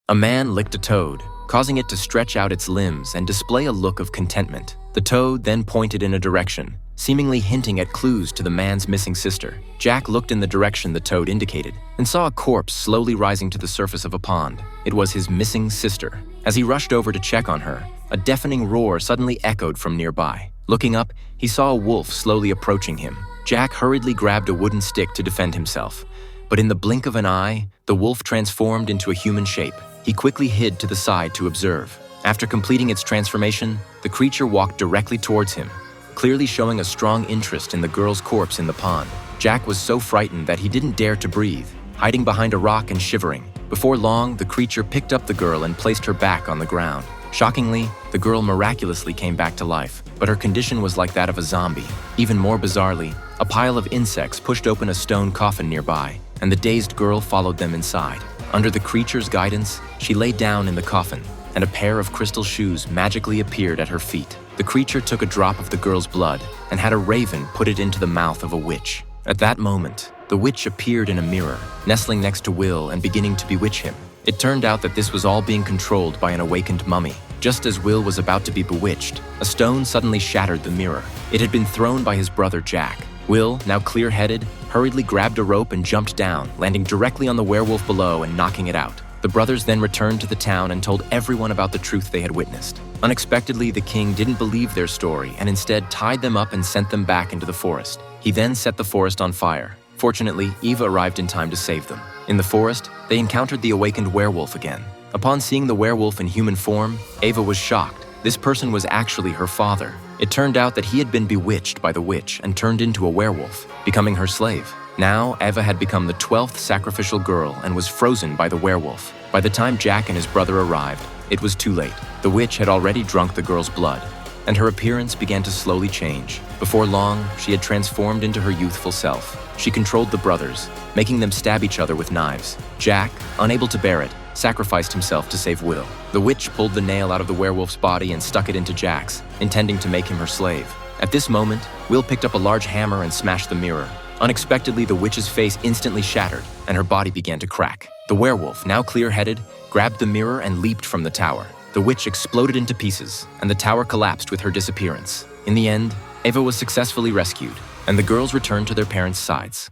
A man licked a toad, causing it to stretch out its limbs and display a look of contentment. The toad then pointed in a direction, seemingly hinting at clues to the man's missing sister. Jack looked in the direction the toad indicated and saw a corpse slowly rising to the surface of a pond. It was his missing sister. As he rushed over to check on her, a deafening roar suddenly echoed from nearby. Looking up, he saw a wolf slowly approaching him. Jack hurriedly grabbed a wooden stick to defend himself, but in the blink of an eye, the wolf transformed into a human shape. He quickly hid to the side to observe. After completing its transformation, the creature walked directly towards him, clearly showing a strong interest in the girl's corpse in the pond. Jack was so frightened that he didn't dare to breathe, hiding behind a rock and shivering. Before long, the creature picked up the girl and placed her back on the ground. Shockingly, the girl miraculously came back to life, but her condition was like that of a zombie. Even more bizarrely, a pile of insects pushed open a stone coffin nearby, and the dazed girl followed them inside. Under the creature's guidance, she lay down in the coffin, and a pair of crystal shoes magically appeared at her feet. The creature took a drop of the girl's blood and had a raven put it into the mouth of a witch. At that moment, the witch appeared in a mirror, nestling next to Will and beginning to bewitch him. It turned out that this was all being controlled by an awakened mummy. Just as Will was about to be bewitched, a stone suddenly shattered the mirror. It had been thrown by his brother Jack. Will, now clear-headed, hurriedly grabbed a rope and jumped down, landing directly on the werewolf below and knocking it out. The brothers then returned to the town and told everyone about the truth they had witnessed. Unexpectedly, the king didn't believe their story and instead tied them up and sent them back into the forest. He then set the forest on fire. Fortunately, Eva arrived in time to save them. In the forest, they encountered the awakened werewolf again. Upon seeing the werewolf in human form, Eva was shocked. This person was actually her father. It turned out that he had been bewitched by the witch and turned into a werewolf, becoming her slave. Now, Eva had become the 12th sacrificial girl and was frozen by the werewolf. By the time Jack and his brother arrived, it was too late. The witch had already drunk the girl's blood, and her appearance began to slowly change. Before long, she had transformed into her youthful self. She controlled the brothers, making them stab each other with knives. Jack, unable to bear it, sacrificed himself to save Will. The witch pulled the nail out of the werewolf's body and stuck it into Jack's, intending to make him her slave. At this moment, Will picked up a large hammer and smashed the mirror. Unexpectedly, the witch's face instantly shattered, and her body began to crack. The werewolf, now clear-headed, grabbed the mirror and leaped from the tower. The witch exploded into pieces, and the tower collapsed with her disappearance. In the end, Eva was successfully rescued, and the girls returned to their parents' sides.